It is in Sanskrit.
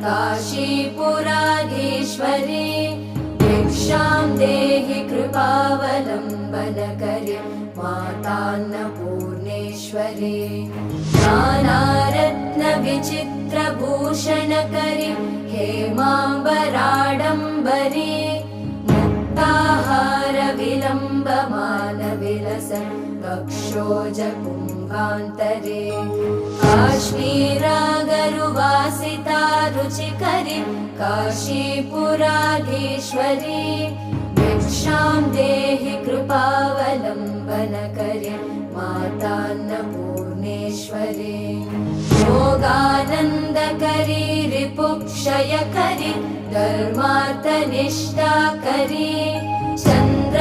काशीपुराधीश्वरी भिक्षां देहि कृपावलम्बनकरी मातान्नपूर्णेश्वरी नानारत्नविचित्रभूषणकरी हेमाम्बराडम्बरी मुक्ताहारविलम्बमानविलसन् वक्षोजकुम्भान्तरे काश्मीरागरुवासिता रुचिकरी काशीपुराधीश्वरी भिक्षां देहि कृपावलम्बनकरी मातान्नपूर्णेश्वरी योगानन्दकरी रिपुक्षयकरी धर्मार्थनिष्ठाकरी चन्द्र